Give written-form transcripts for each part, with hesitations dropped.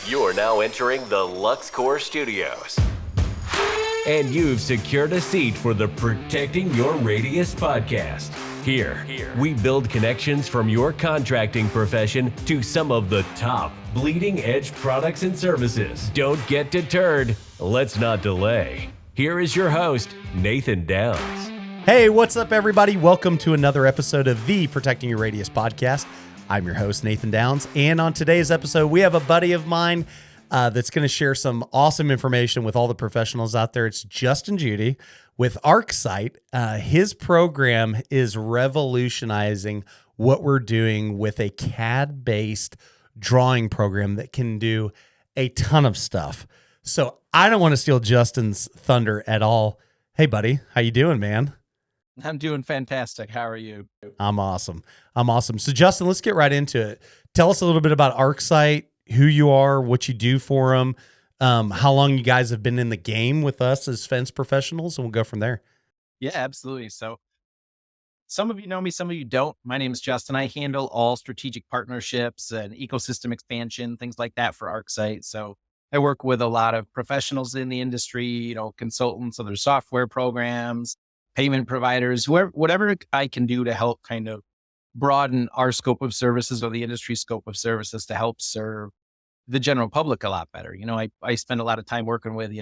You're now entering the LuxCore Studios. And you've secured a seat for the Protecting Your Radius podcast. Here, we build connections from your contracting profession to some of the top bleeding edge products and services. Don't get deterred. Let's not delay. Here is your host, Nathan Downs. Hey, what's up, everybody? Welcome to another episode of the Protecting Your Radius podcast. I'm your host, Nathan Downs, and on today's episode, we have a buddy of mine that's going to share some awesome information with all the professionals out there. It's Justin Judy with ArcSite. His program is revolutionizing what we're doing with a CAD-based drawing program that can do a ton of stuff. So I don't want to steal Justin's thunder at all. Hey, buddy, how you doing, man? I'm doing fantastic. How are you? I'm awesome. So Justin, let's get right into it. Tell us a little bit about ArcSite, who you are, what you do for them, how long you guys have been in the game with us as fence professionals, and we'll go from there. Yeah, absolutely. So some of you know me, some of you don't. My name is Justin. I handle all strategic partnerships and ecosystem expansion, things like that for ArcSite. So I work with a lot of professionals in the industry, consultants, other software programs, payment providers, whatever I can do to help kind of broaden our scope of services or the industry scope of services to help serve the general public a lot better. I spend a lot of time working with,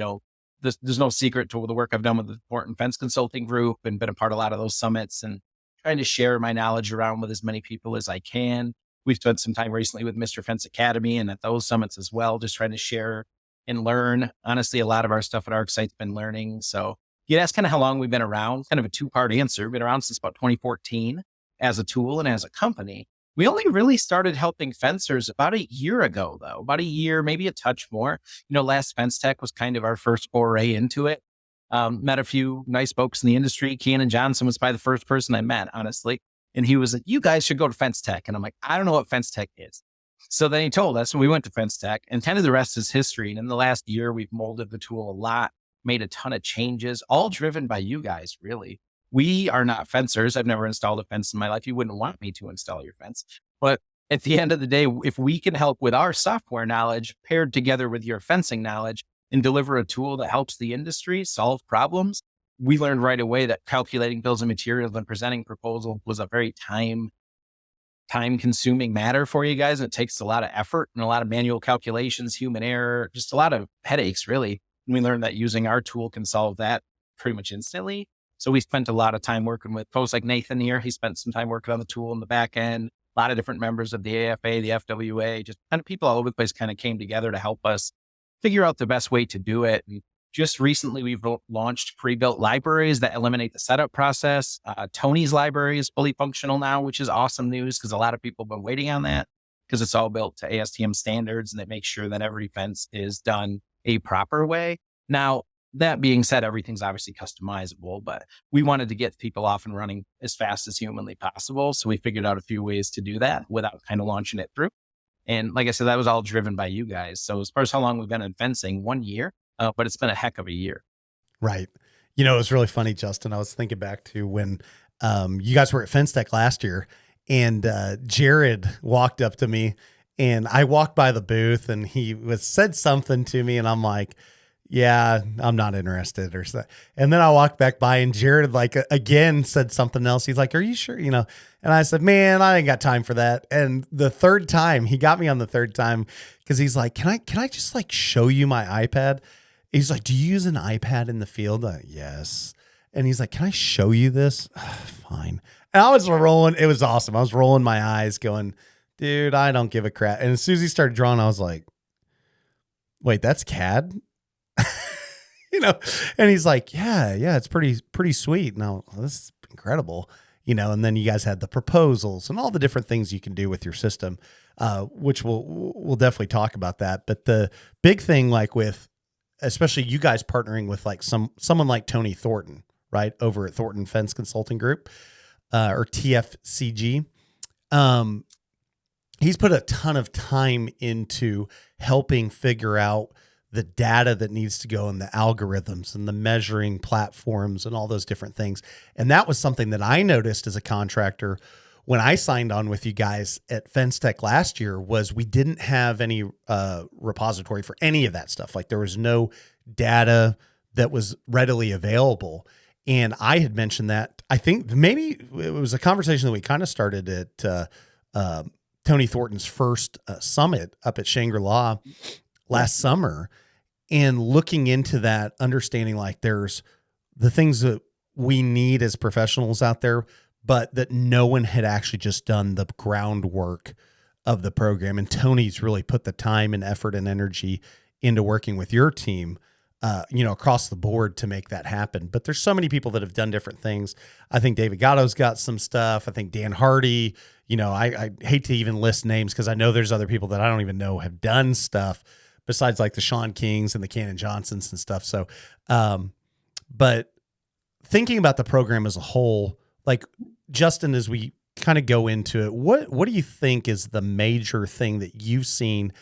there's no secret to the work I've done with the Important Fence Consulting Group and been a part of a lot of those summits and trying to share my knowledge around with as many people as I can. We've spent some time recently with Mr. Fence Academy and at those summits as well, just trying to share and learn. Honestly, a lot of our stuff at ArcSite's been learning. So you'd ask kind of how long we've been around, kind of a two-part answer. We've been around since about 2014 as a tool and as a company. We only really started helping fencers about a year ago, though, about a year, maybe a touch more. Last Fence Tech was kind of our first foray into it. Met a few nice folks in the industry. Keanan Johnson was probably the first person I met, honestly. And he was like, you guys should go to Fence Tech. And I'm like, I don't know what Fence Tech is. So then he told us, and we went to Fence Tech, and kind of the rest is history. And in the last year, we've molded the tool a lot, made a ton of changes, all driven by you guys, really. We are not fencers. I've never installed a fence in my life. You wouldn't want me to install your fence. But at the end of the day, if we can help with our software knowledge paired together with your fencing knowledge and deliver a tool that helps the industry solve problems, we learned right away that calculating bills and materials and presenting proposal was a very time-consuming matter for you guys. And it takes a lot of effort and a lot of manual calculations, human error, just a lot of headaches, really. And we learned that using our tool can solve that pretty much instantly. So we spent a lot of time working with folks like Nathan here. He spent some time working on the tool in the back end. A lot of different members of the AFA, the FWA, just kind of people all over the place kind of came together to help us figure out the best way to do it. And just recently, we've launched pre-built libraries that eliminate the setup process. Tony's library is fully functional now, which is awesome news because a lot of people have been waiting on that because it's all built to ASTM standards and it makes sure that every fence is done a proper way. Now, that being said, everything's obviously customizable, but we wanted to get people off and running as fast as humanly possible. So we figured out a few ways to do that without kind of launching it through. And like I said, that was all driven by you guys. So as far as how long we've been in fencing, 1 year, but it's been a heck of a year. Right. It was really funny, Justin. I was thinking back to when you guys were at Fence Tech last year and Jared walked up to me and I walked by the booth and he said something to me and I'm like, yeah, I'm not interested or so. And then I walked back by and Jared again said something else. He's like, are you sure? And I said, man, I ain't got time for that. And the third time he got me on the third time because he's like, can I just show you my iPad? He's like, do you use an iPad in the field? Yes. And he's like, can I show you this? Fine. And I was rolling. It was awesome. I was rolling my eyes going, dude, I don't give a crap. And as soon as he started drawing, I was like, wait, that's CAD? And he's like, yeah, it's pretty sweet. Now this is incredible, and then you guys had the proposals and all the different things you can do with your system, which we'll definitely talk about that. But the big thing, with, especially you guys partnering with someone like Tony Thornton, right? Over at Thornton Fence Consulting Group, or TFCG. He's put a ton of time into helping figure out the data that needs to go in the algorithms and the measuring platforms and all those different things. And that was something that I noticed as a contractor when I signed on with you guys at FenceTech last year was we didn't have any repository for any of that stuff. Like there was no data that was readily available. And I had mentioned that, I think maybe it was a conversation that we kind of started at Tony Thornton's first summit up at Shangri-La last summer, and looking into that, understanding like there's the things that we need as professionals out there, but that no one had actually just done the groundwork of the program. And Tony's really put the time and effort and energy into working with your team, across the board to make that happen. But there's so many people that have done different things. I think David Gatto's got some stuff. I think Dan Hardy, I hate to even list names because I know there's other people that I don't even know have done stuff besides like the Sean Kings and the Cannon Johnsons and stuff. So, but thinking about the program as a whole, like Justin, as we kind of go into it, what do you think is the major thing that you've seen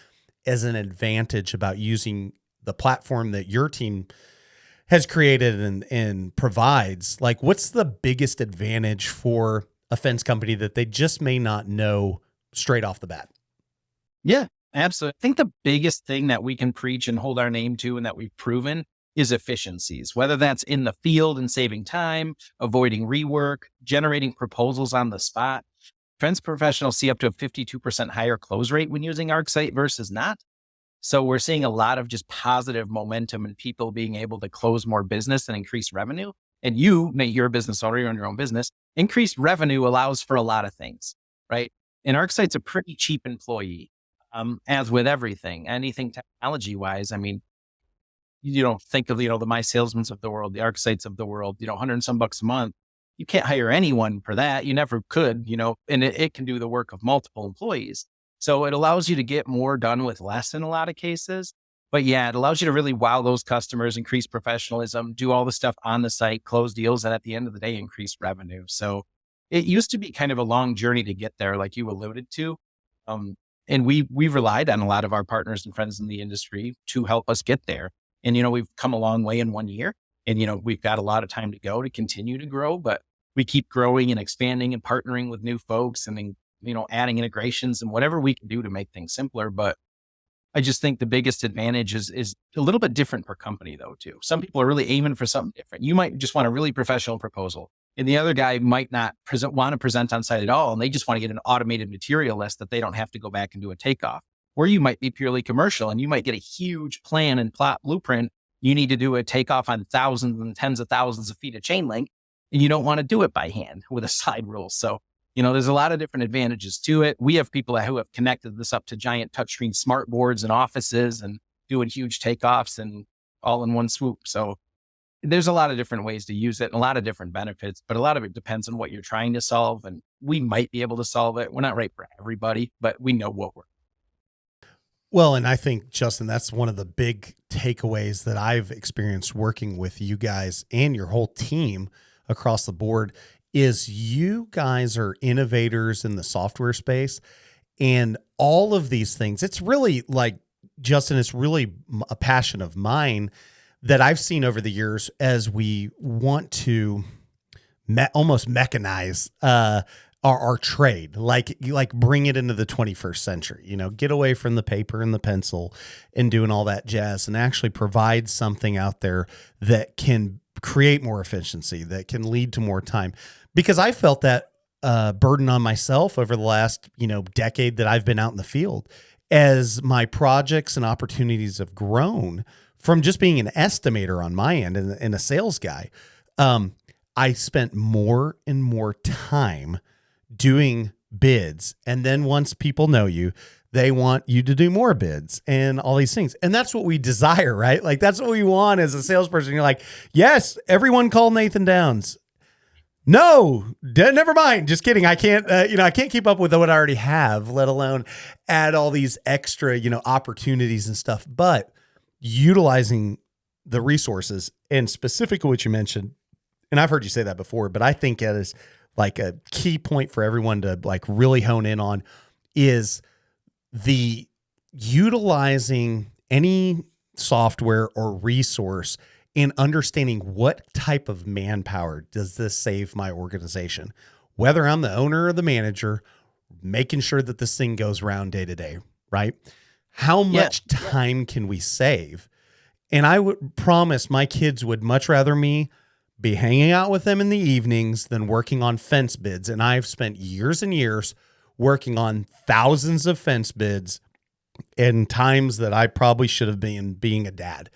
as an advantage about using the platform that your team has created and provides? Like, what's the biggest advantage for a fence company that they just may not know straight off the bat? Yeah, absolutely. I think the biggest thing that we can preach and hold our name to and that we've proven is efficiencies, whether that's in the field and saving time, avoiding rework, generating proposals on the spot. Fence professionals see up to a 52% higher close rate when using ArcSite versus not. So we're seeing a lot of just positive momentum and people being able to close more business and increase revenue. And you're a business owner, you're on your own business. Increased revenue allows for a lot of things, right? And ArcSite's a pretty cheap employee, as with everything, anything technology wise. I mean, you don't think of, the My Salesmans of the world, the ArcSites of the world, $100 and some bucks a month. You can't hire anyone for that. You never could, and it can do the work of multiple employees. So it allows you to get more done with less in a lot of cases. But yeah, it allows you to really wow those customers, increase professionalism, do all the stuff on the site, close deals, and at the end of the day, increase revenue. So it used to be kind of a long journey to get there, like you alluded to. And we've relied on a lot of our partners and friends in the industry to help us get there. And, we've come a long way in 1 year, and, we've got a lot of time to go to continue to grow, but we keep growing and expanding and partnering with new folks and then, adding integrations and whatever we can do to make things simpler. But I just think the biggest advantage is a little bit different per company though, too. Some people are really aiming for something different. You might just want a really professional proposal, and the other guy might not want to present on site at all. And they just want to get an automated material list that they don't have to go back and do a takeoff. Or you might be purely commercial and you might get a huge plan and plot blueprint. You need to do a takeoff on thousands and tens of thousands of feet of chain link, and you don't want to do it by hand with a slide rule. So, there's a lot of different advantages to it. We have people who have connected this up to giant touchscreen smart boards and offices and doing huge takeoffs and all in one swoop. So there's a lot of different ways to use it and a lot of different benefits, but a lot of it depends on what you're trying to solve. And we might be able to solve it. We're not right for everybody, but we know what we're. Well, and I think, Justin, that's one of the big takeaways that I've experienced working with you guys and your whole team across the board is you guys are innovators in the software space, and all of these things. It's really like, Justin, it's really a passion of mine that I've seen over the years as we want to almost mechanize our trade, like bring it into the 21st century, get away from the paper and the pencil and doing all that jazz and actually provide something out there that can create more efficiency, that can lead to more time. Because I felt that burden on myself over the last, decade that I've been out in the field as my projects and opportunities have grown from just being an estimator on my end and a sales guy. I spent more and more time doing bids. And then once people know you, they want you to do more bids and all these things. And that's what we desire, right? Like that's what we want as a salesperson. You're like, yes, everyone call Nathan Downs. No, never mind. Just kidding. I can't, I can't keep up with what I already have, let alone add all these extra, opportunities and stuff. But utilizing the resources and specifically what you mentioned, and I've heard you say that before, but I think it is like a key point for everyone to like really hone in on is the utilizing any software or resource in understanding what type of manpower does this save my organization? whether I'm the owner or the manager, making sure that this thing goes round day to day, right? How much time can we save? And I would promise my kids would much rather me be hanging out with them in the evenings than working on fence bids. And I've spent years and years working on thousands of fence bids in times that I probably should have been being a dad.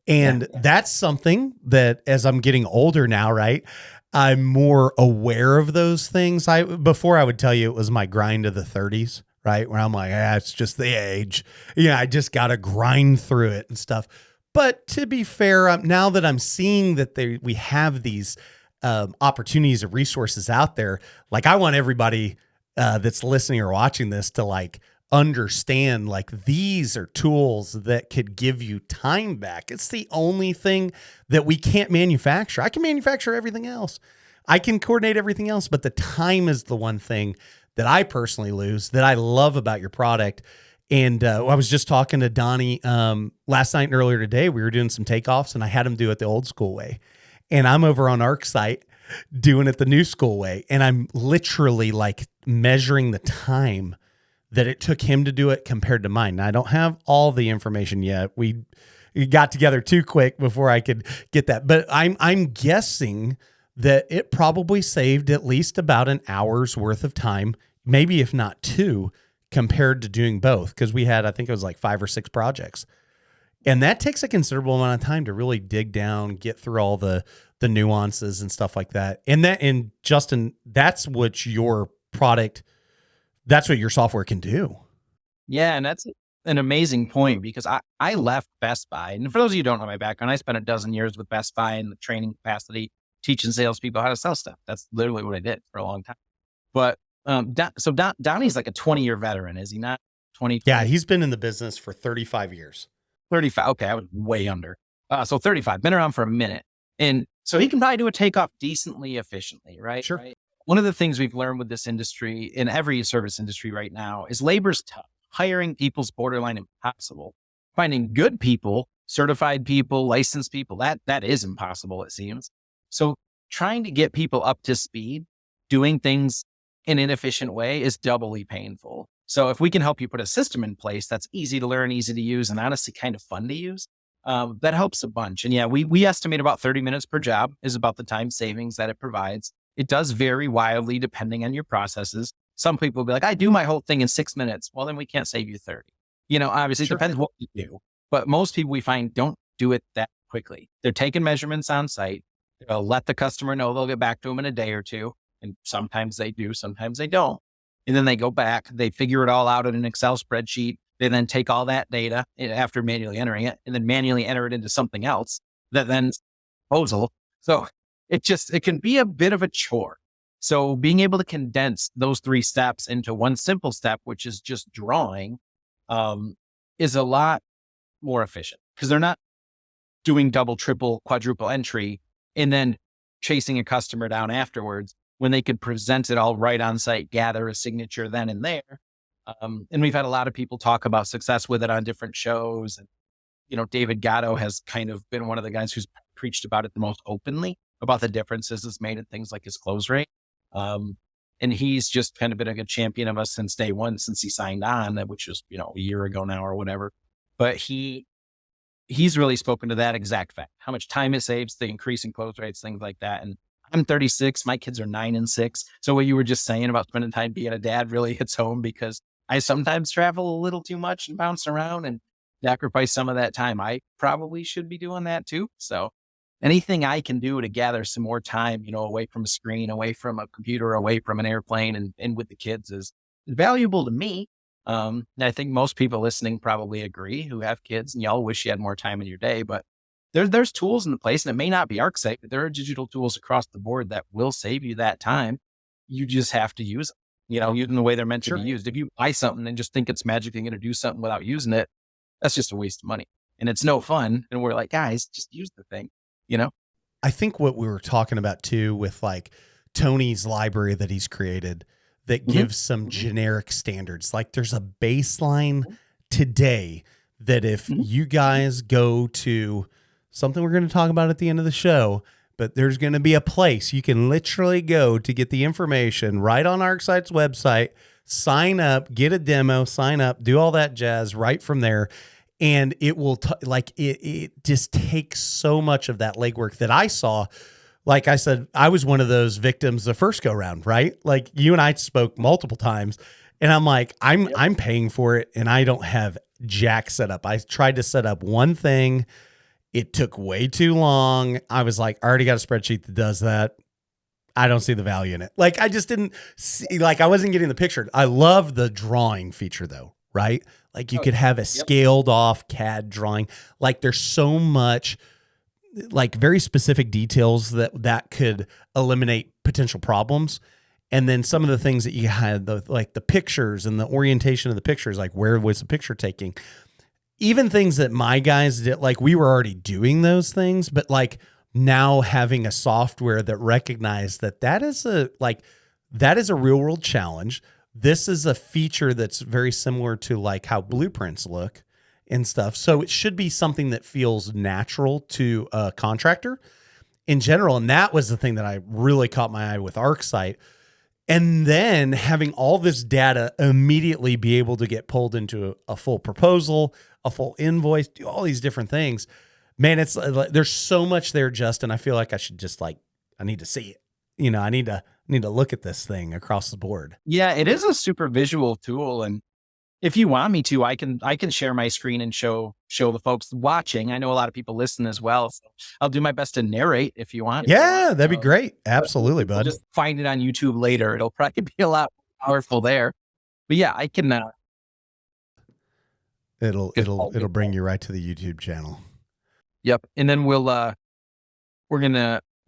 And that's something that as I'm getting older now, right, I'm more aware of those things. Before I would tell you it was my grind of the 30s, right? Where I'm like, it's just the age. Yeah, I just got to grind through it and stuff. But to be fair, now that I'm seeing that we have these opportunities and resources out there, like I want everybody that's listening or watching this to like understand like these are tools that could give you time back. It's the only thing that we can't manufacture. I can manufacture everything else. I can coordinate everything else, but the time is the one thing that I personally lose that I love about your product. And I was just talking to Donnie last night and earlier today. We were doing some takeoffs and I had him do it the old school way. And I'm over on ArcSite doing it the new school way. And I'm literally like measuring the time that it took him to do it compared to mine. Now, I don't have all the information yet. We got together too quick before I could get that. But I'm guessing that it probably saved at least about an hour's worth of time, maybe if not two, compared to doing both. Because we had, I think it was like 5 or 6 projects. And that takes a considerable amount of time to really dig down, get through all the nuances and stuff like that. And Justin, that's what your product, that's what your software can do. Yeah. And that's an amazing point because I left Best Buy. And for those of you who don't know my background, I spent a dozen years with Best Buy in the training capacity, teaching salespeople how to sell stuff. That's literally what I did for a long time. But Donnie's like a 20-year veteran, is he not? 20? Yeah, he's been in the business for 35 years. 35. Okay, I was way under. So 35, been around for a minute. And so he can probably do a takeoff decently efficiently, right? Sure. Right? One of the things we've learned with this industry, in every service industry right now, is labor's tough. Hiring people's borderline impossible. Finding good people, certified people, licensed people, that is impossible, it seems. So trying to get people up to speed, doing things in an efficient way is doubly painful. So if we can help you put a system in place that's easy to learn, easy to use, and honestly kind of fun to use, that helps a bunch. And yeah, we estimate about 30 minutes per job is about the time savings that it provides. It does vary wildly depending on your processes. Some people will be like, I do my whole thing in 6 minutes. Well, then we can't save you 30. Obviously it depends what you do. But most people we find don't do it that quickly. They're taking measurements on site. They'll let the customer know they'll get back to them in a day or two. And sometimes they do, sometimes they don't. And then they go back, they figure it all out in an Excel spreadsheet. They then take all that data after manually entering it and then manually enter it into something else that then proposal. So it can be a bit of a chore. So being able to condense those 3 steps into one simple step, which is just drawing, is a lot more efficient because they're not doing double, triple, quadruple entry and then chasing a customer down afterwards when they could present it all right on site, gather a signature then and there. And we've had a lot of people talk about success with it on different shows. And, David Gatto has kind of been one of the guys who's preached about it the most openly about the differences it's made in things like his close rate. And he's just kind of been a good champion of us since day one, since he signed on, which was, a year ago now or whatever. But he's really spoken to that exact fact, how much time it saves, the increase in close rates, things like that. And I'm 36. My kids are 9 and 6. So what you were just saying about spending time being a dad really hits home because I sometimes travel a little too much and bounce around and sacrifice some of that time. I probably should be doing that too. So anything I can do to gather some more time, away from a screen, away from a computer, away from an airplane and with the kids is valuable to me. And I think most people listening probably agree who have kids and y'all wish you had more time in your day, but there's tools in the place and it may not be ArcSite, but there are digital tools across the board that will save you that time. You just have to use them, using the way they're meant to be used. If you buy something and just think it's magically going to do something without using it, that's just a waste of money and it's no fun. And we're like, guys, just use the thing, I think what we were talking about too with like Tony's library that he's created that gives some generic standards. Like there's a baseline today that if you guys go to something we're going to talk about at the end of the show, but there's going to be a place you can literally go to get the information right on ArcSite's website, sign up, get a demo, sign up, do all that jazz right from there. And it will it just takes so much of that legwork that I saw. Like I said, I was one of those victims the first go round, right? Like you and I spoke multiple times, and I'm like, I'm paying for it and I don't have jack set up. I tried to set up one thing. It took way too long. I was like, I already got a spreadsheet that does that. I don't see the value in it. Like I just didn't see, like I wasn't getting the picture. I love the drawing feature though, right? Like you could have a scaled off CAD drawing. Like there's so much like very specific details that could eliminate potential problems. And then some of the things that you had, like the pictures and the orientation of the pictures, like where was the picture taking? Even things that my guys did, like we were already doing those things, but like now having a software that recognized that is a real world challenge. This is a feature that's very similar to like how blueprints look and stuff. So it should be something that feels natural to a contractor in general. And that was the thing that I really caught my eye with ArcSite. And then having all this data immediately be able to get pulled into a full proposal, a full invoice, do all these different things. Man, it's there's so much there, Justin. I feel like I should just I need to see it. You know, I need to look at this thing across the board. Yeah, it is a super visual tool. And if you want me to, I can share my screen and show the folks watching. I know a lot of people listen as well. So I'll do my best to narrate if you want. Yeah, that'd be great. Absolutely, bud. We'll just find it on YouTube later. It'll probably be a lot more powerful there. But yeah, I can. It'll bring you right to the YouTube channel. Yep. And then we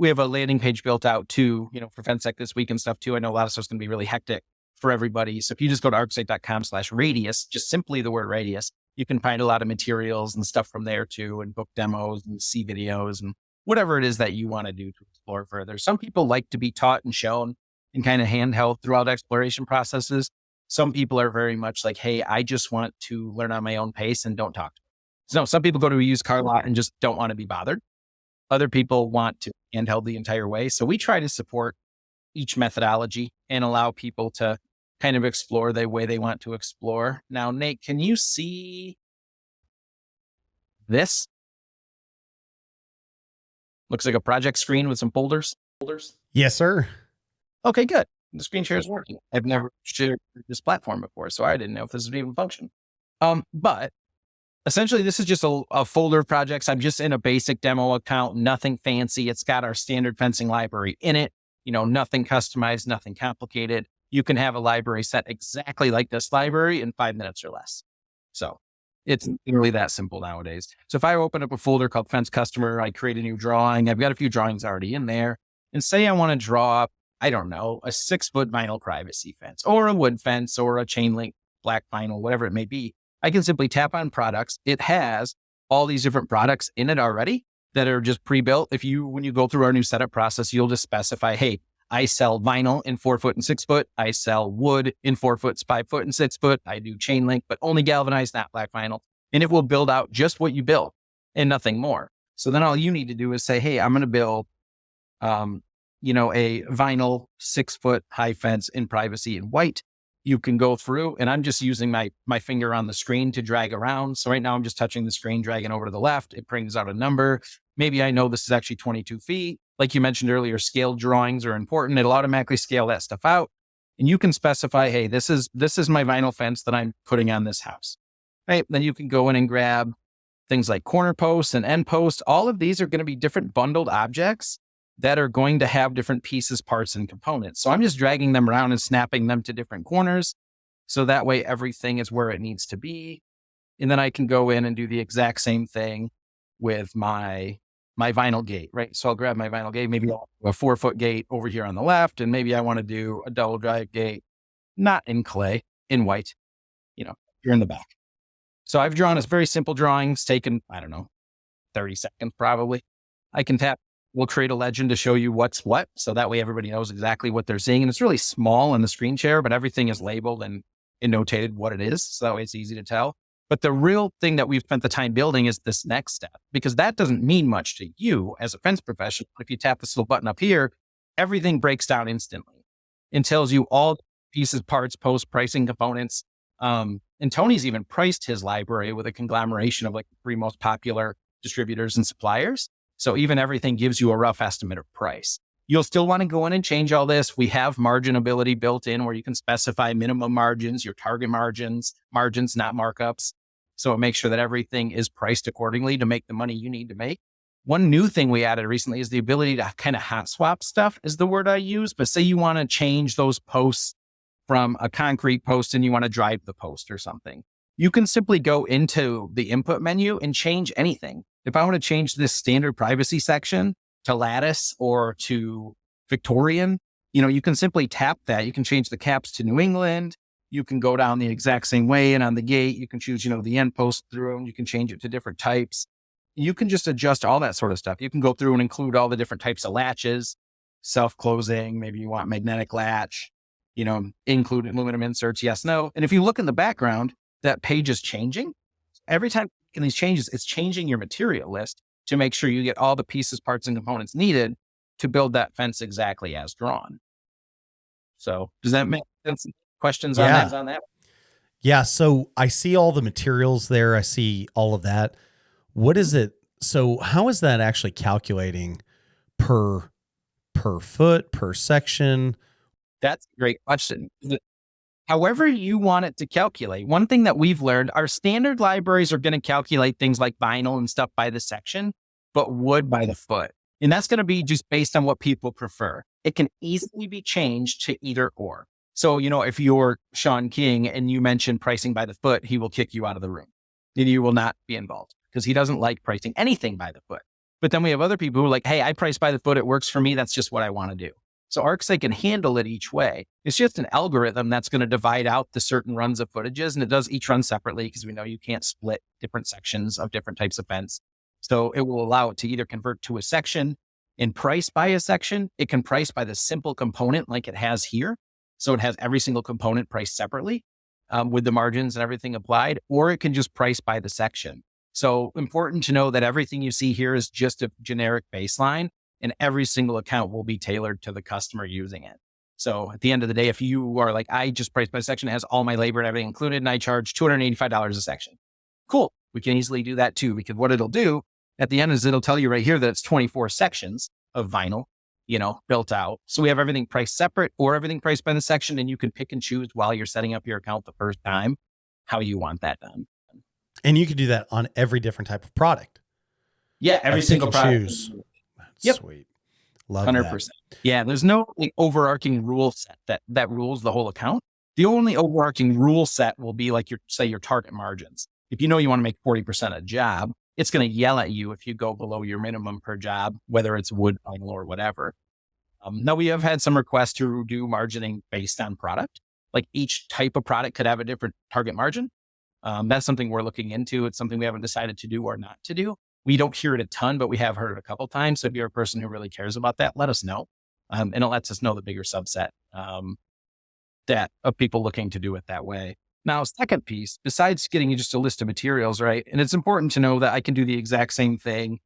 have a landing page built out too, for FenSec this week and stuff too. I know a lot of stuff's going to be really hectic for everybody. So if you just go to arcsite.com/radius, just simply the word radius, you can find a lot of materials and stuff from there too, and book demos and see videos and whatever it is that you want to do to explore further. Some people like to be taught and shown and kind of handheld throughout exploration processes. Some people are very much like, hey, I just want to learn on my own pace and don't talk to me. So some people go to a used car lot and just don't want to be bothered. Other people want to handheld the entire way. So we try to support each methodology and allow people to kind of explore the way they want to explore. Now, Nate, can you see this? Looks like a project screen with some folders. Yes, sir. Okay, good. The screen share is working. I've never shared this platform before, so I didn't know if this would even function. But essentially, this is just a folder of projects. I'm just in a basic demo account, nothing fancy. It's got our standard fencing library in it. Nothing customized, nothing complicated. You can have a library set exactly like this library in 5 minutes or less. So it's really that simple nowadays. So if I open up a folder called Fence Customer, I create a new drawing. I've got a few drawings already in there. And say I want to draw up, I don't know, a 6-foot vinyl privacy fence or a wood fence or a chain link black vinyl, whatever it may be. I can simply tap on products. It has all these different products in it already that are just pre-built. When you go through our new setup process, you'll just specify, hey, I sell vinyl in 4-foot and 6-foot. I sell wood in 4-foot, 5-foot and 6-foot. I do chain link, but only galvanized, not black vinyl. And it will build out just what you build and nothing more. So then all you need to do is say, hey, I'm going to build, a vinyl 6-foot high fence in privacy in white. You can go through, and I'm just using my finger on the screen to drag around. So right now I'm just touching the screen, dragging over to the left. It brings out a number. Maybe I know this is actually 22 feet. Like you mentioned earlier, scaled drawings are important. It'll automatically scale that stuff out. And you can specify, hey, this is my vinyl fence that I'm putting on this house. Right? Then you can go in and grab things like corner posts and end posts. All of these are going to be different bundled objects that are going to have different pieces, parts, and components. So I'm just dragging them around and snapping them to different corners. So that way everything is where it needs to be. And then I can go in and do the exact same thing with my vinyl gate, right? So I'll grab my vinyl gate, maybe I'll do a 4-foot gate over here on the left. And maybe I want to do a double drive gate, not in clay, in white, here in the back. So I've drawn a very simple drawing. It's taken, 30 seconds probably. I can tap. We'll create a legend to show you what's what. So that way everybody knows exactly what they're seeing. And it's really small in the screen share, but everything is labeled and notated what it is. So that way it's easy to tell. But the real thing that we've spent the time building is this next step, because that doesn't mean much to you as a fence professional. If you tap this little button up here, everything breaks down instantly and tells you all pieces, parts, posts, pricing, components. And Tony's even priced his library with a conglomeration of like the 3 most popular distributors and suppliers. So even everything gives you a rough estimate of price. You'll still want to go in and change all this. We have margin ability built in where you can specify minimum margins, your target margins, not markups. So it makes sure that everything is priced accordingly to make the money you need to make. One new thing we added recently is the ability to kind of hot swap stuff is the word I use. But say you want to change those posts from a concrete post and you want to drive the post or something. You can simply go into the input menu and change anything. If I want to change this standard privacy section to lattice or to Victorian, you can simply tap that. You can change the caps to New England. You can go down the exact same way. And on the gate, you can choose, the end post through them. You can change it to different types. You can just adjust all that sort of stuff. You can go through and include all the different types of latches, self-closing. Maybe you want magnetic latch, include aluminum inserts. Yes, no. And if you look in the background, that page is changing. Every time in these changes, it's changing your material list to make sure you get all the pieces, parts, and components needed to build that fence exactly as drawn. So does that make sense? Questions on that? Yeah. So I see all the materials there. I see all of that. What is it? So how is that actually calculating per foot, per section? That's a great question. However you want it to calculate. One thing that we've learned, our standard libraries are going to calculate things like vinyl and stuff by the section, but wood by the foot. And that's going to be just based on what people prefer. It can easily be changed to either or. So, if you're Sean King and you mention pricing by the foot, he will kick you out of the room and you will not be involved because he doesn't like pricing anything by the foot. But then we have other people who are like, hey, I price by the foot. It works for me. That's just what I want to do. So ArcSite can handle it each way. It's just an algorithm that's going to divide out the certain runs of footages, and it does each run separately because we know you can't split different sections of different types of fence. So it will allow it to either convert to a section and price by a section. It can price by the simple component like it has here. So it has every single component priced separately with the margins and everything applied, or it can just price by the section. So important to know that everything you see here is just a generic baseline, and every single account will be tailored to the customer using it. So at the end of the day, if you are like, I just price by section, it has all my labor and everything included, and I charge $285 a section. Cool. We can easily do that too, because what it'll do at the end is it'll tell you right here that it's 24 sections of vinyl, built out. So we have everything priced separate or everything priced by the section, and you can pick and choose while you're setting up your account the first time how you want that done. And you can do that on every different type of product. Yeah, every single product. That's yep. Sweet. Love 100%. That. Yeah, there's no overarching rule set that rules the whole account. The only overarching rule set will be like your target margins. If you want to make 40% a job, it's going to yell at you if you go below your minimum per job, whether it's wood, vinyl, or whatever. Now, we have had some requests to do margining based on product. Like each type of product could have a different target margin. That's something we're looking into. It's something we haven't decided to do or not to do. We don't hear it a ton, but we have heard it a couple of times. So if you're a person who really cares about that, let us know. And it lets us know the bigger subset that of people looking to do it that way. Now, second piece, besides getting you just a list of materials, right? And it's important to know that I can do the exact same thing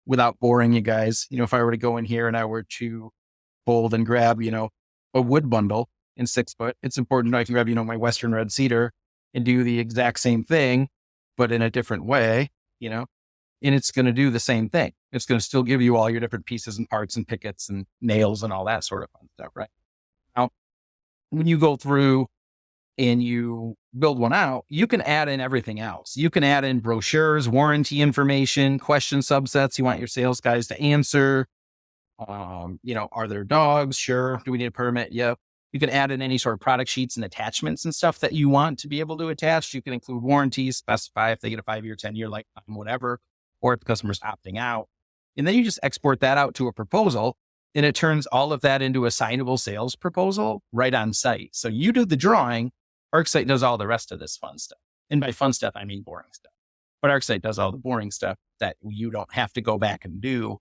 without boring you guys. If I were to go in here and I were to fold and grab, a wood bundle in 6 foot, it's important to know I can grab, my Western red cedar and do the exact same thing, but in a different way, and it's going to do the same thing. It's going to still give you all your different pieces and parts and pickets and nails and all that sort of fun stuff, right? Now, when you go through and you build one out, you can add in everything else. You can add in brochures, warranty information, question subsets you want your sales guys to answer. Are there dogs? Sure. Do we need a permit? Yep. You can add in any sort of product sheets and attachments and stuff that you want to be able to attach. You can include warranties, specify if they get a 5-year, 10-year, lifetime, whatever, or if the customer's opting out. And then you just export that out to a proposal, and it turns all of that into a signable sales proposal right on site. So you do the drawing, ArcSite does all the rest of this fun stuff. And by fun stuff, I mean boring stuff. But ArcSite does all the boring stuff that you don't have to go back and do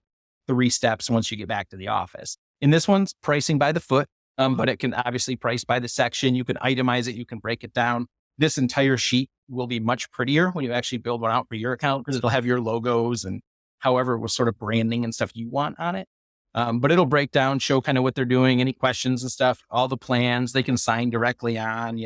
3 steps once you get back to the office. And this one's pricing by the foot, but it can obviously price by the section. You can itemize it. You can break it down. This entire sheet will be much prettier when you actually build one out for your account, because it'll have your logos and however what sort of branding and stuff you want on it. But it'll break down, show kind of what they're doing, any questions and stuff, all the plans they can sign directly on,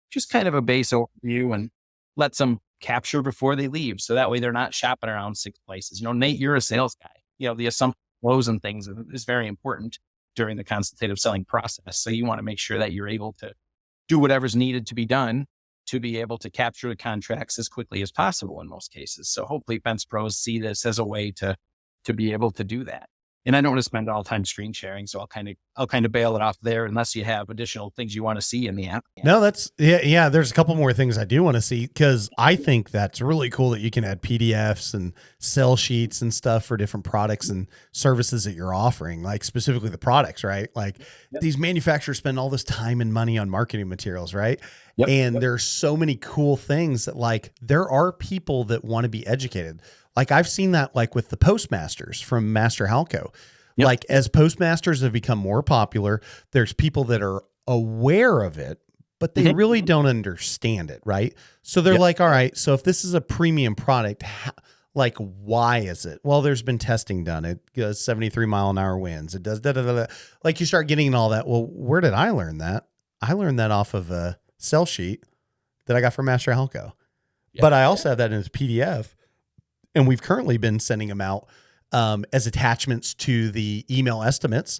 just kind of a base overview, and lets them capture before they leave. So that way they're not shopping around 6 places. Nate, you're a sales guy. The assumption flows and things is very important during the consultative selling process. So you want to make sure that you're able to do whatever's needed to be done to be able to capture the contracts as quickly as possible in most cases. So hopefully fence pros see this as a way to be able to do that. And I don't want to spend all time screen sharing, so I'll kind of bail it off there unless you have additional things you want to see in the app. No, that's yeah. There's a couple more things I do want to see, because I think that's really cool that you can add PDFs and sell sheets and stuff for different products and services that you're offering, like specifically the products, right? Like these manufacturers spend all this time and money on marketing materials, right? And there's so many cool things that, like, there are people that want to be educated. Like I've seen that, like with the postmasters from Master Halco. Like as postmasters have become more popular, there's people that are aware of it, but they really don't understand it, right? So they're like, all right, so if this is a premium product, like, why is it? Well, there's been testing done. It goes 73 mile an hour winds. It does da-da-da-da. Like you start getting all that. Well, where did I learn that? I learned that off of a sell sheet that I got from Master Halco. But I also have that in a PDF. And we've currently been sending them out as attachments to the email estimates.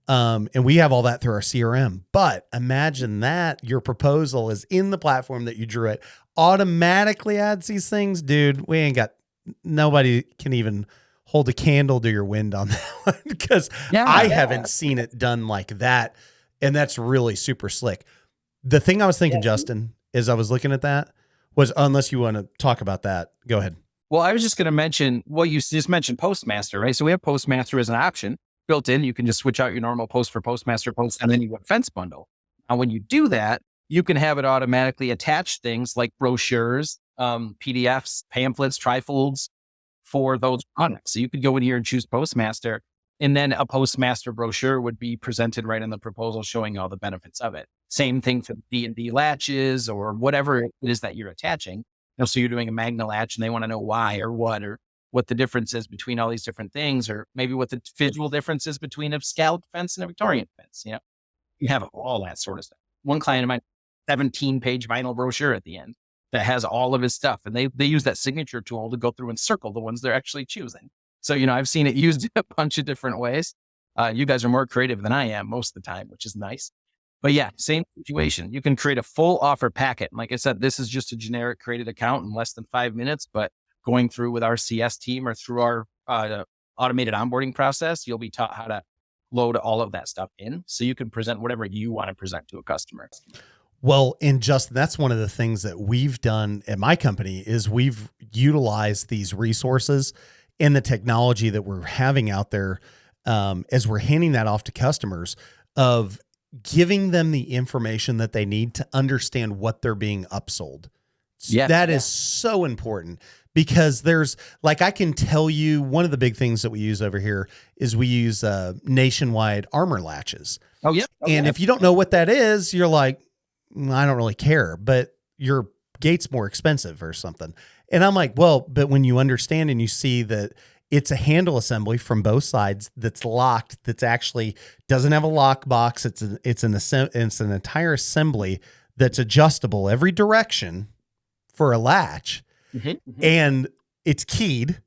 And we have all that through our CRM. But imagine that your proposal is in the platform that you drew it, automatically adds these things. Dude, nobody can even hold a candle to your wind on that one, because I haven't seen it done like that. And that's really super slick. The thing I was thinking, Justin, is I was looking at that was, unless you want to talk about that, go ahead. Well, I was just going to mention, you just mentioned Postmaster, right? So we have Postmaster as an option built in. You can just switch out your normal post for Postmaster post, and then you have Fence Bundle. And when you do that, you can have it automatically attach things like brochures, PDFs, pamphlets, trifolds for those products. So you could go in here and choose Postmaster, and then a Postmaster brochure would be presented right in the proposal showing all the benefits of it. Same thing for D&D latches or whatever it is that you're attaching. So you're doing a Magna latch and they want to know why or what the difference is between all these different things, or maybe what the visual difference is between a scalloped fence and a Victorian fence. You have all that sort of stuff. One client of mine, 17-page vinyl brochure at the end that has all of his stuff. And they use that signature tool to go through and circle the ones they're actually choosing. So, I've seen it used in a bunch of different ways. You guys are more creative than I am most of the time, which is nice. But yeah, same situation. You can create a full offer packet. And like I said, this is just a generic created account in less than 5 minutes, but going through with our CS team or through our automated onboarding process, you'll be taught how to load all of that stuff in. So you can present whatever you want to present to a customer. Well, and Justin, that's one of the things that we've done at my company is we've utilized these resources and the technology that we're having out there as we're handing that off to customers, of giving them the information that they need to understand what they're being upsold. That is so important, because there's, like, I can tell you one of the big things that we use over here is we use nationwide armor latches. And if you don't know what that is, you're like, I don't really care, but your gate's more expensive or something. And I'm like, well, but when you understand and you see that it's a handle assembly from both sides that's locked, that's actually doesn't have a lock box. It's an entire assembly that's adjustable every direction for a latch, and it's keyed.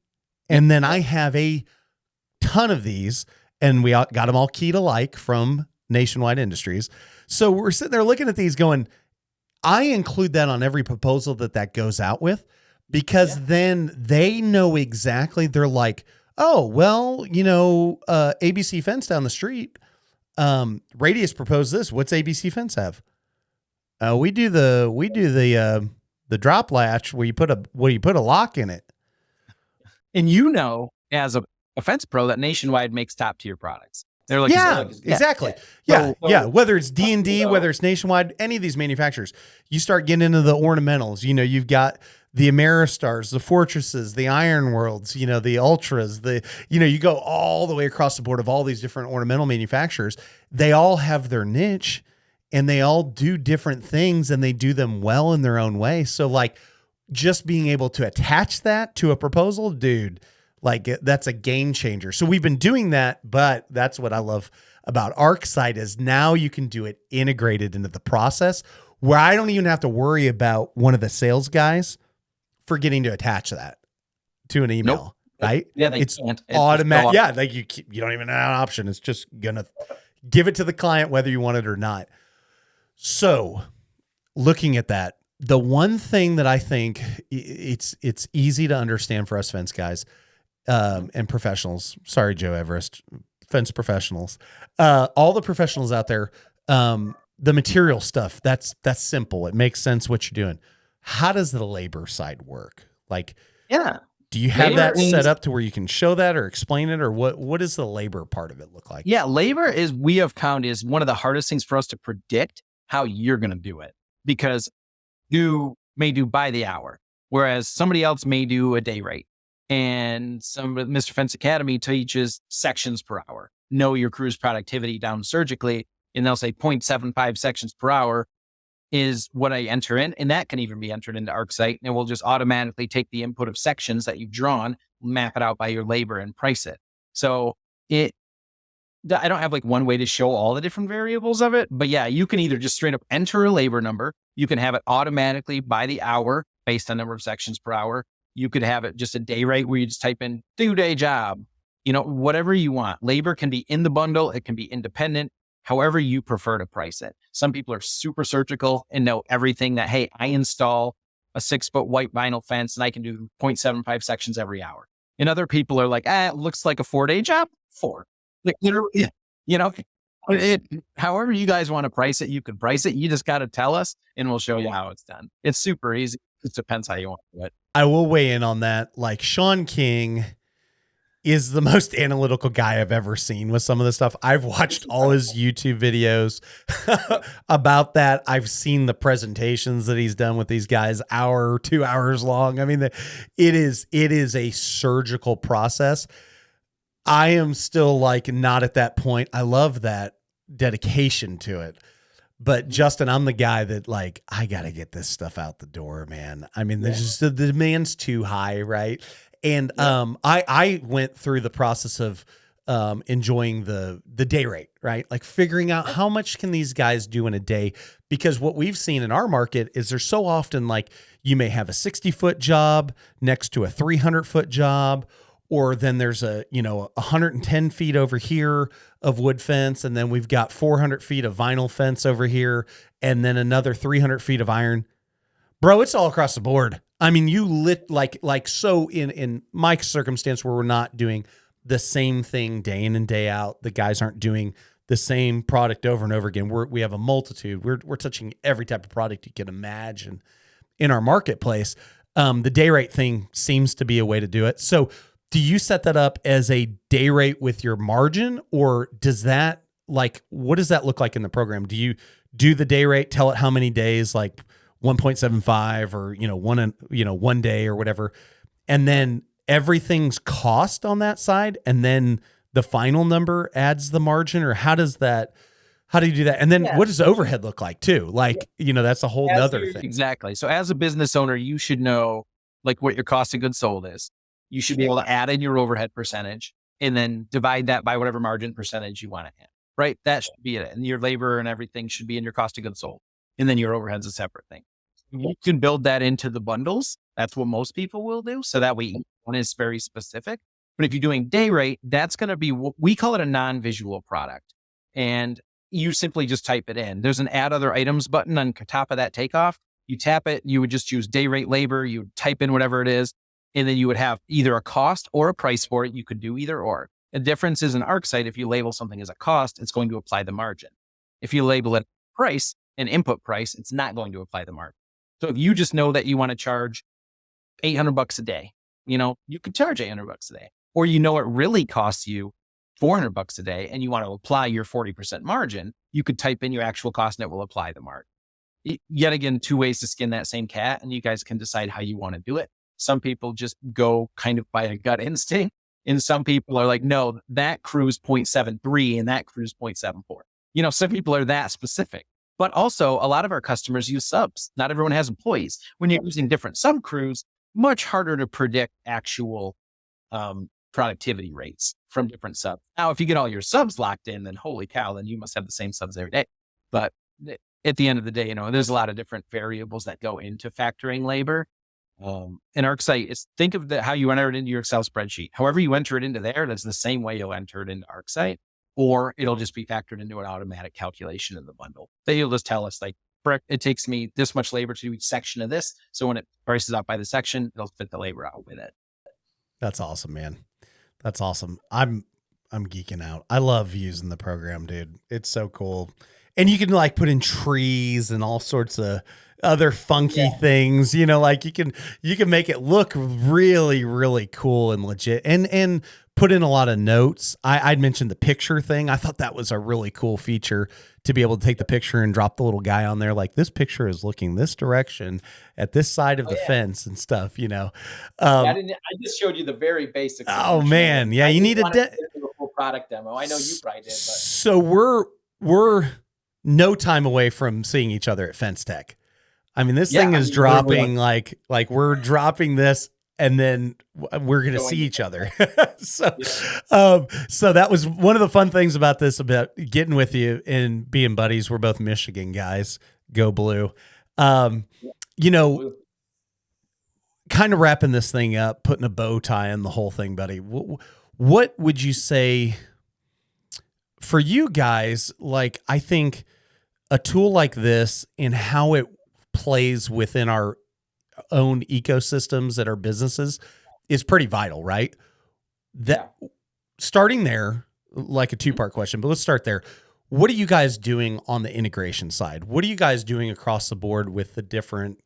And then I have a ton of these, and we got them all keyed alike from Nationwide Industries. So we're sitting there looking at these going, I include that on every proposal that goes out with, because then they know exactly. They're like, oh, well, ABC Fence down the street, Radius proposed this. What's ABC Fence have? We do the drop latch where you put a lock in it. And as a fence pro, that Nationwide makes top tier products. They're like, exactly. Whether it's D&D, whether it's Nationwide, any of these manufacturers, you start getting into the ornamentals. You've got the Ameristars, the Fortresses, the Iron Worlds, the Ultras, you go all the way across the board of all these different ornamental manufacturers. They all have their niche and they all do different things and they do them well in their own way. So like just being able to attach that to a proposal, dude, like that's a game changer. So we've been doing that, but that's what I love about ArcSite is now you can do it integrated into the process where I don't even have to worry about one of the sales guys forgetting to attach that to an email. Nope. Right? Yeah, they it's can't. automatic. Yeah, like you don't even have an option. It's just gonna give it to the client whether you want it or not. So, looking at that, the one thing that I think it's easy to understand for us fence guys and professionals. Sorry, Joe Everest, fence professionals. All the professionals out there, the material stuff, that's simple. It makes sense what you're doing. How does the labor side work? Like, yeah. Do you have that set up to where you can show that or explain it, or what does the labor part of it look like? Yeah, labor we have found is one of the hardest things for us to predict how you're going to do it, because you may do by the hour, whereas somebody else may do a day rate. And Mr. Fence Academy teaches sections per hour. Know your crew's productivity down surgically, and they'll say 0.75 sections per hour is what I enter in. And that can even be entered into ArcSite, and it will just automatically take the input of sections that you've drawn, map it out by your labor and price it. So I don't have like one way to show all the different variables of it, but yeah, you can either just straight up enter a labor number. You can have it automatically by the hour based on number of sections per hour. You could have it just a day rate where you just type in 2-day job, whatever you want. Labor can be in the bundle. It can be independent. However you prefer to price it. Some people are super surgical and know everything that, hey, I install a 6-foot white vinyl fence and I can do 0.75 sections every hour. And other people are like, it looks like a 4-day job. 4. Like, literally, however you guys want to price it, you can price it. You just got to tell us and we'll show you how it's done. It's super easy. It depends how you want to do it. I will weigh in on that. Like Sean King is the most analytical guy I've ever seen with some of the stuff. I've watched all his YouTube videos about that. I've seen the presentations that he's done with these guys, 2 hours long. I mean, it is a surgical process. I am still like not at that point. I love that dedication to it. But Justin, I'm the guy that like, I got to get this stuff out the door, man. I mean, the demand's too high, right? And I went through the process of enjoying the day rate, right? Like figuring out how much can these guys do in a day? Because what we've seen in our market is there's so often like you may have a 60-foot job next to a 300-foot job, or then there's 110 feet over here of wood fence, and then we've got 400 feet of vinyl fence over here, and then another 300 feet of iron. Bro, it's all across the board. I mean, you so in my circumstance where we're not doing the same thing day in and day out, the guys aren't doing the same product over and over again. We have a multitude. We're touching every type of product you can imagine in our marketplace. The day rate thing seems to be a way to do it. So do you set that up as a day rate with your margin, or does that what does that look like in the program? Do you do the day rate, tell it how many days, like 1.75 or, 1 day or whatever. And then everything's cost on that side. And then the final number adds the margin, or how do you do that? And then what does the overhead look like too? That's a whole nother thing. Exactly. So as a business owner, you should know like what your cost of goods sold is. You should be able to add in your overhead percentage and then divide that by whatever margin percentage you want to add, right? That should be it. And your labor and everything should be in your cost of goods sold. And then your overhead's a separate thing. You can build that into the bundles. That's what most people will do. So that way each one is very specific. But if you're doing day rate, that's going to be, we call it a non-visual product. And you simply just type it in. There's an add other items button on top of that takeoff. You tap it, you would just choose day rate labor. You would type in whatever it is. And then you would have either a cost or a price for it. You could do either or. The difference is in ArcSite, if you label something as a cost, it's going to apply the margin. If you label it price, an input price, it's not going to apply the margin. So if you just know that you want to charge $800 a day, you could charge $800 a day. Or it really costs you $400 a day and you want to apply your 40% margin, you could type in your actual cost and it will apply the margin. Yet again, 2 ways to skin that same cat, and you guys can decide how you want to do it. Some people just go kind of by a gut instinct, and some people are like, no, that crew's 0.73 and that crew's 0.74. Some people are that specific. But also a lot of our customers use subs. Not everyone has employees. When you're using different sub crews, much harder to predict actual productivity rates from different subs. Now, if you get all your subs locked in, then holy cow, then you must have the same subs every day. But at the end of the day, there's a lot of different variables that go into factoring labor. In ArcSite, think of how you enter it into your Excel spreadsheet. However you enter it into there, that's the same way you'll enter it into ArcSite, or it'll just be factored into an automatic calculation in the bundle. They'll just tell us, like, it takes me this much labor to do each section of this. So when it prices out by the section, it'll fit the labor out with it. That's awesome, man. That's awesome. I'm geeking out. I love using the program, dude. It's so cool. And you can like put in trees and all sorts of other funky things, like you can make it look really, really cool and legit and put in a lot of notes. I'd mentioned the picture thing. I thought that was a really cool feature to be able to take the picture and drop the little guy on there. Like, this picture is looking this direction at this side of the fence and stuff, I just showed you the very basics. Oh man. Yeah. You need a full product demo. I know you probably did, but so we're no time away from seeing each other at Fence Tech. I mean, this thing is dropping like we're dropping this and then we're going to see each other. So that was one of the fun things about this, about getting with you and being buddies. We're both Michigan guys. Go Blue. Kind of wrapping this thing up, putting a bow tie on the whole thing, buddy. What would you say for you guys? Like, I think a tool like this and how it plays within our own ecosystems at our businesses is pretty vital, right? Starting there, like a two-part question, but let's start there. What are you guys doing on the integration side? What are you guys doing across the board with the different,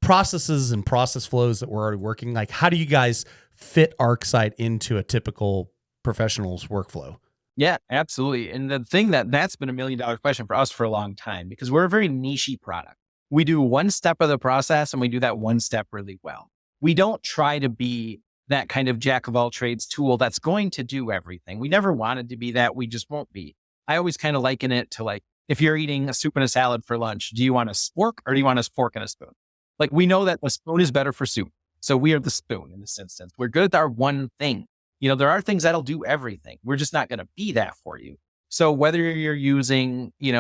processes and process flows that we're already working? Like, how do you guys fit ArcSite into a typical professional's workflow? Yeah, absolutely. And the thing that's been $1 million question for us for a long time, because we're a very niche-y product. We do one step of the process and we do that one step really well. We don't try to be that kind of jack of all trades tool that's going to do everything. We never wanted to be that. We just won't be. I always kind of liken it to, like, if you're eating a soup and a salad for lunch, do you want a spork or do you want a fork and a spoon? Like, we know that a spoon is better for soup. So we are the spoon in this instance. We're good at our one thing. There are things that'll do everything. We're just not going to be that for you. So whether you're using, we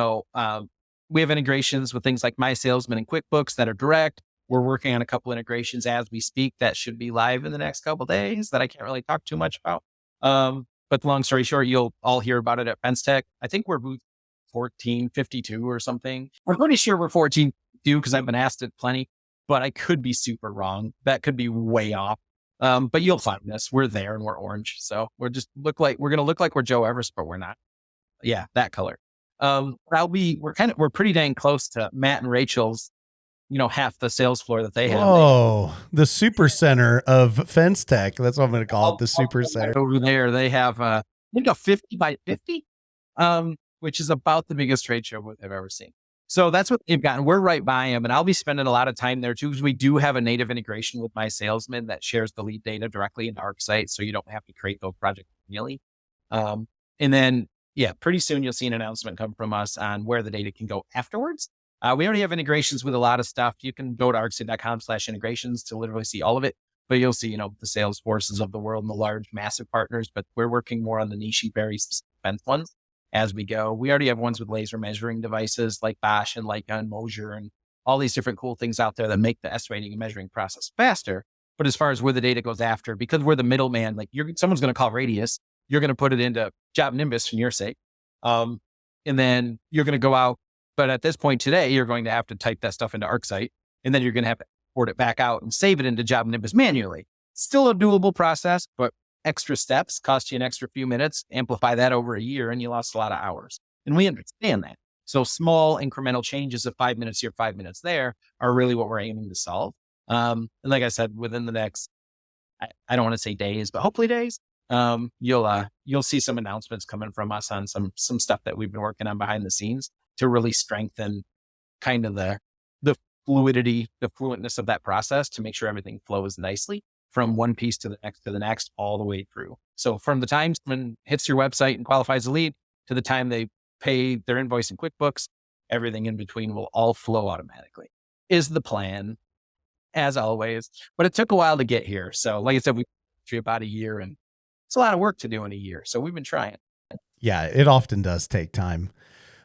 have integrations with things like My Salesman and QuickBooks that are direct. We're working on a couple integrations as we speak that should be live in the next couple of days that I can't really talk too much about. But long story short, you'll all hear about it at Fence Tech. I think we're booth 1452 or something. I'm pretty sure we're 1452 because I've been asked it plenty, but I could be super wrong. That could be way off. But you'll find us. We're there and we're orange. So we're going to look like we're Joe Everest, but we're not. Yeah, that color. We're pretty dang close to Matt and Rachel's, half the sales floor that they have. Oh, the super center of Fence Tech. That's what I'm going to call it. The super center over there. They have, I think, a 50 by 50, which is about the biggest trade show I've ever seen. So that's what they've gotten. We're right by them, and I'll be spending a lot of time there too, because we do have a native integration with My Salesman that shares the lead data directly into ArcSite, so you don't have to create those projects manually. And then, pretty soon you'll see an announcement come from us on where the data can go afterwards. We already have integrations with a lot of stuff. You can go to arcsite.com/integrations to literally see all of it, but you'll see, the Salesforces of the world and the large, massive partners, but we're working more on the niche, very specific ones as we go. We already have ones with laser measuring devices like Bosch and Leica and Moser and all these different cool things out there that make the estimating and measuring process faster. But as far as where the data goes after, because we're the middleman, like someone's going to call Radius, you're going to put it into Job Nimbus for your sake. And then you're going to go out. But at this point today, you're going to have to type that stuff into ArcSite, and then you're going to have to export it back out and save it into Job Nimbus manually. Still a doable process, but extra steps cost you an extra few minutes. Amplify that over a year and you lost a lot of hours. And we understand that. So small incremental changes of 5 minutes here, 5 minutes there are really what we're aiming to solve. And like I said, within the next, I don't want to say days, but hopefully days, you'll see some announcements coming from us on some stuff that we've been working on behind the scenes to really strengthen kind of the fluidity, the fluentness of that process to make sure everything flows nicely from one piece to the next, all the way through. So from the time someone hits your website and qualifies a lead to the time they pay their invoice in QuickBooks, everything in between will all flow automatically, is the plan, as always. But it took a while to get here. So like I said, we about a year, and it's a lot of work to do in a year. So we've been trying. Yeah, it often does take time.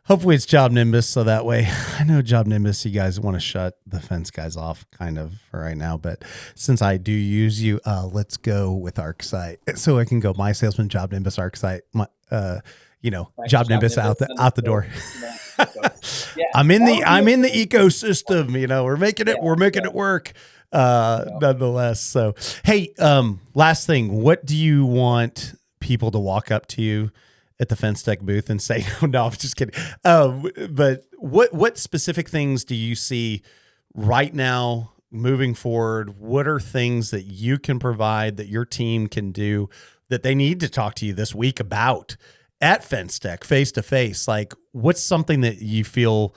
Hopefully it's Job Nimbus, so that way I know Job Nimbus, you guys want to shut the fence guys off kind of for right now. But since I do use you, let's go with ArcSite. So I can go my salesman, Job Nimbus, ArcSite, my, Job Nimbus out the door. I'm in the ecosystem, we're making it work. Nonetheless. So, hey, last thing, what do you want people to walk up to you at the Fence Tech booth and say, no, I'm just kidding. But what specific things do you see right now moving forward? What are things that you can provide, that your team can do, that they need to talk to you this week about at Fence Tech face to face? Like, what's something that you feel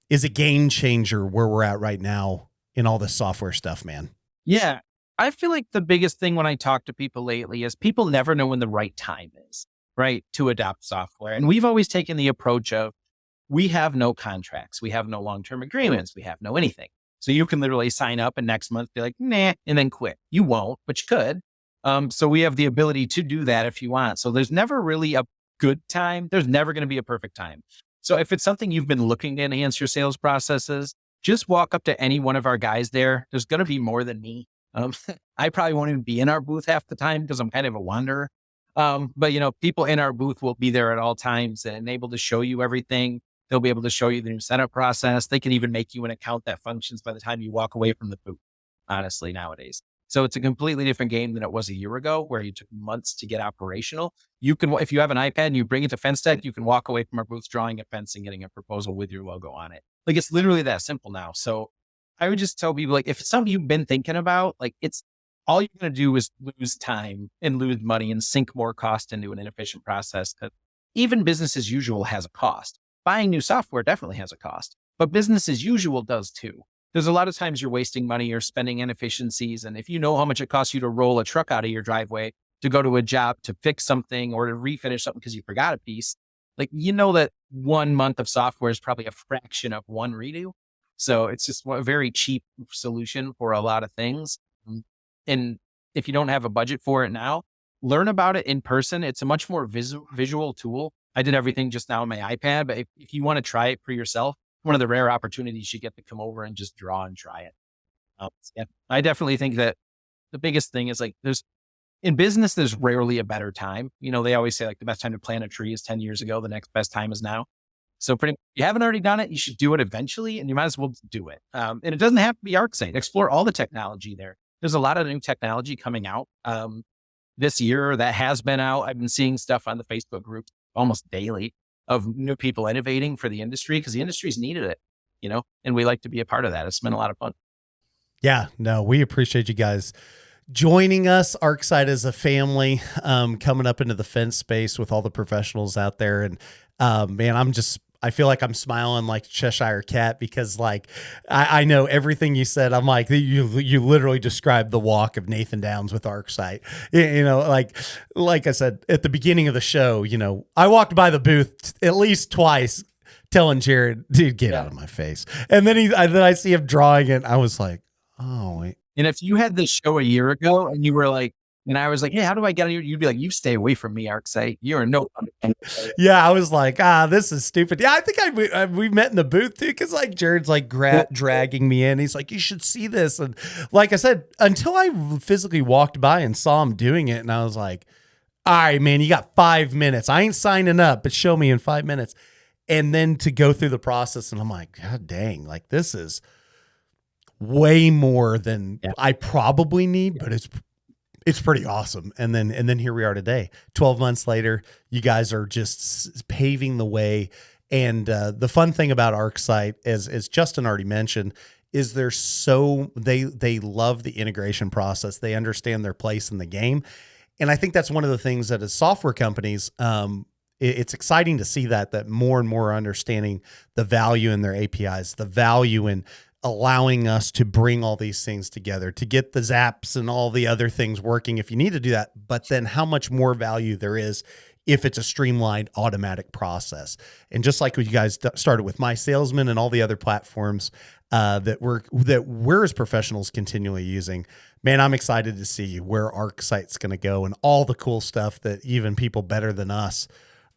is a game changer where we're at right now in all this software stuff, man? Yeah. I feel like the biggest thing when I talk to people lately is people never know when the right time is, right, to adopt software. And we've always taken the approach of, we have no contracts, we have no long-term agreements, we have no anything. So you can literally sign up and next month be like, nah, and then quit. You won't, but you could. So we have the ability to do that if you want. So there's never really a good time. There's never going to be a perfect time. So if it's something you've been looking to enhance your sales processes, just walk up to any one of our guys there. There's going to be more than me. I probably won't even be in our booth half the time because I'm kind of a wanderer. But people in our booth will be there at all times and able to show you everything. They'll be able to show you the new setup process. They can even make you an account that functions by the time you walk away from the booth, honestly, nowadays. So it's a completely different game than it was a year ago, where you took months to get operational. You can, if you have an iPad and you bring it to Fence Tech, you can walk away from our booth drawing a fence and getting a proposal with your logo on it. Like, it's literally that simple now. So I would just tell people, like, if it's something you've been thinking about, like, it's all you're going to do is lose time and lose money and sink more cost into an inefficient process. Because even business as usual has a cost. Buying new software definitely has a cost, but business as usual does too. There's a lot of times you're wasting money or spending inefficiencies. And if you know how much it costs you to roll a truck out of your driveway to go to a job to fix something or to refinish something because you forgot a piece, like, that 1 month of software is probably a fraction of one redo. So it's just a very cheap solution for a lot of things. And if you don't have a budget for it now, learn about it in person. It's a much more visual tool. I did everything just now on my iPad, but if you want to try it for yourself, one of the rare opportunities you get to come over and just draw and try it. Yeah, I definitely think that the biggest thing is, like, in business, there's rarely a better time. They always say, like, the best time to plant a tree is 10 years ago. The next best time is now. So if you haven't already done it, you should do it eventually, and you might as well do it. And it doesn't have to be ArcSite. Explore all the technology there. There's a lot of new technology coming out this year that has been out. I've been seeing stuff on the Facebook group almost daily of new people innovating for the industry, because the industry's needed it, and we like to be a part of that. It's been a lot of fun. Yeah, no, we appreciate you guys joining us. ArcSite is a family, coming up into the fence space with all the professionals out there. And man, I feel like I'm smiling like Cheshire Cat, because, like, I know everything you said. I'm like, you literally described the walk of Nathan Downs with ArcSite. Like I said at the beginning of the show, I walked by the booth at least twice telling Jared, dude, get out of my face. And then I see him drawing it. I was like, oh, wait. And if you had this show a year ago and you were like, and I was like, hey, how do I get on here? You'd be like, you stay away from me, ArcSite. You're no. Yeah, I was like, this is stupid. Yeah, I think we met in the booth too, because, like, Jared's like dragging me in. He's like, you should see this. And like I said, until I physically walked by and saw him doing it, and I was like, all right, man, you got 5 minutes. I ain't signing up, but show me in 5 minutes. And then to go through the process, and I'm like, God dang, like, this is way more than I probably need, but it's pretty awesome. And then here we are today, 12 months later. You guys are just paving the way. And the fun thing about ArcSite, as Justin already mentioned, is they love the integration process. They understand their place in the game. And I think that's one of the things that, as software companies, it's exciting to see that more and more are understanding the value in their APIs, the value in allowing us to bring all these things together, to get the zaps and all the other things working if you need to do that, but then how much more value there is if it's a streamlined automatic process. And just like what you guys started with My Salesman and all the other platforms that we're as professionals continually using, man, I'm excited to see where ArcSite's going to go and all the cool stuff that even people better than us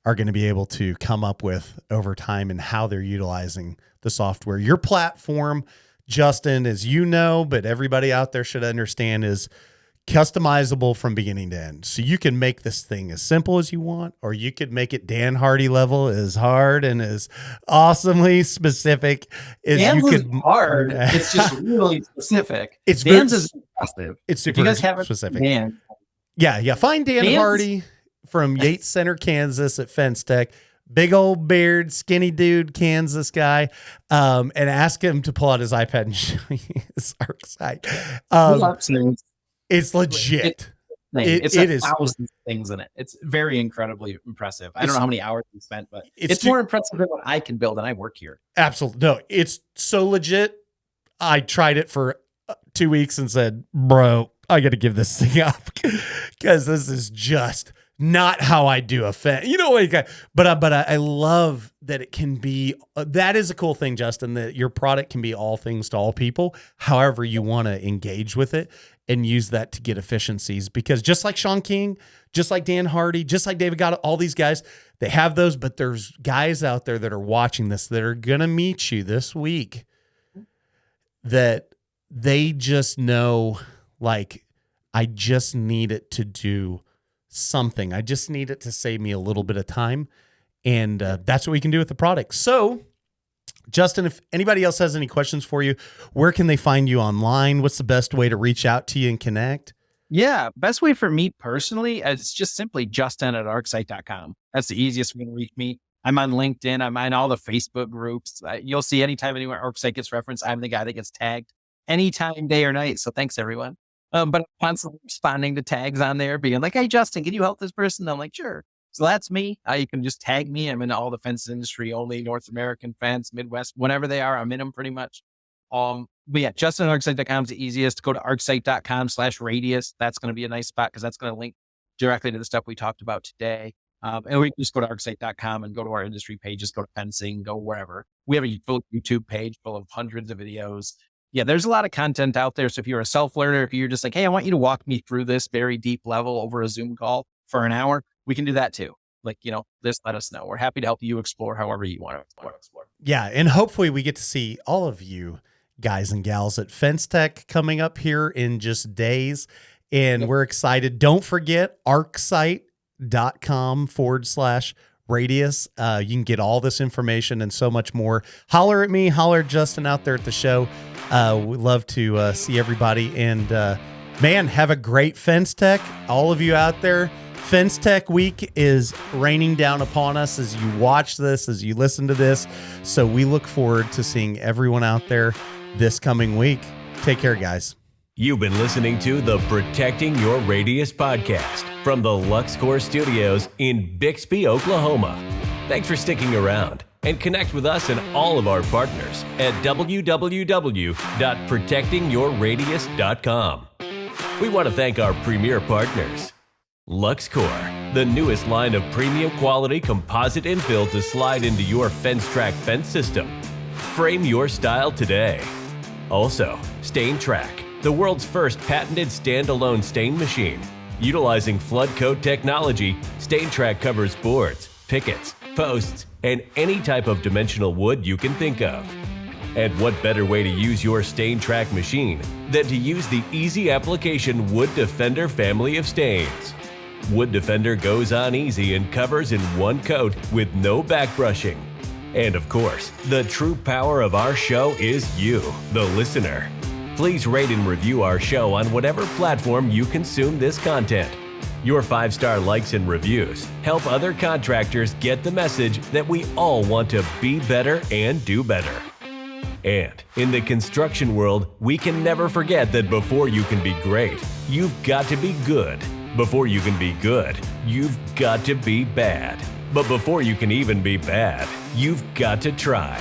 are going to be able to come up with over time and how they're utilizing the software. Your platform, Justin, as you know, but everybody out there should understand, is customizable from beginning to end. So you can make this thing as simple as you want, or you could make it Dan Hardy level, as hard and as awesomely specific as Dan's you is could. hard. It's just really specific. It's Dan's very, is impressive. it's If super you guys have specific. Dan, Yeah. Find Dan Dan's, Hardy from Yates Center, Kansas at Fence Tech. Big old beard, skinny dude, Kansas guy, and ask him to pull out his iPad and show you his ArcSite. It's legit. It's a thousand things in it. It's very incredibly impressive. I don't know how many hours we spent, but it's more impressive than what I can build, and I work here. Absolutely. No, it's so legit. I tried it for 2 weeks and said, bro, I got to give this thing up because this is just not how I do a fence. You know, but I love that it can be, that is a cool thing, Justin, that your product can be all things to all people, however you want to engage with it and use that to get efficiencies. Because just like Sean King, just like Dan Hardy, just like David Got all these guys, they have those, but there's guys out there that are watching this that are going to meet you this week that they just know, like, I just need it to do something. I just need it to save me a little bit of time. And that's what we can do with the product. So, Justin, if anybody else has any questions for you, where can they find you online? What's the best way to reach out to you and connect? Yeah, best way for me personally is just simply justin@arcsite.com. That's the easiest way to reach me. I'm on LinkedIn. I'm on all the Facebook groups. You'll see anytime anywhere ArcSite gets referenced, I'm the guy that gets tagged anytime, day or night. So thanks, everyone. But I'm constantly responding to tags on there, being like, hey, Justin, can you help this person? I'm like, sure. So that's me. You can just tag me. I'm in all the fence industry, only North American fence, Midwest, whenever they are, I'm in them pretty much. But yeah, justin@arcsite.com is the easiest. Go to arcsite.com/radius. That's going to be a nice spot because that's going to link directly to the stuff we talked about today. And we can just go to arcsite.com and go to our industry pages, go to fencing, go wherever. We have a full YouTube page full of hundreds of videos. Yeah, there's a lot of content out there. So if you're a self-learner, if you're just like, hey, I want you to walk me through this very deep level over a Zoom call for an hour, we can do that too. Like, just let us know. We're happy to help you explore however you want to explore. Yeah, and hopefully we get to see all of you guys and gals at Fence Tech coming up here in just days. And we're excited. Don't forget arcsite.com/radius. You can get all this information and so much more. Holler at me, holler at Justin out there at the show. We'd love to see everybody. And man, have a great Fence Tech. All of you out there, Fence Tech Week is raining down upon us as you watch this, as you listen to this. So we look forward to seeing everyone out there this coming week. Take care, guys. You've been listening to the Protecting Your Radius podcast from the LuxCore Studios in Bixby, Oklahoma. Thanks for sticking around, and connect with us and all of our partners at www.protectingyourradius.com. We want to thank our premier partners, LuxCore, the newest line of premium quality composite infill to slide into your fence track fence system. Frame your style today. Also, Stain Track, the world's first patented standalone stain machine. Utilizing flood coat technology, Stain Track covers boards, pickets, posts, and any type of dimensional wood you can think of. And what better way to use your Stain Track machine than to use the easy application Wood Defender family of stains. Wood Defender goes on easy and covers in one coat with no back brushing. And of course, the true power of our show is you, the listener. Please rate and review our show on whatever platform you consume this content. Your 5-star likes and reviews help other contractors get the message that we all want to be better and do better. And in the construction world, we can never forget that before you can be great, you've got to be good. Before you can be good, you've got to be bad. But before you can even be bad, you've got to try.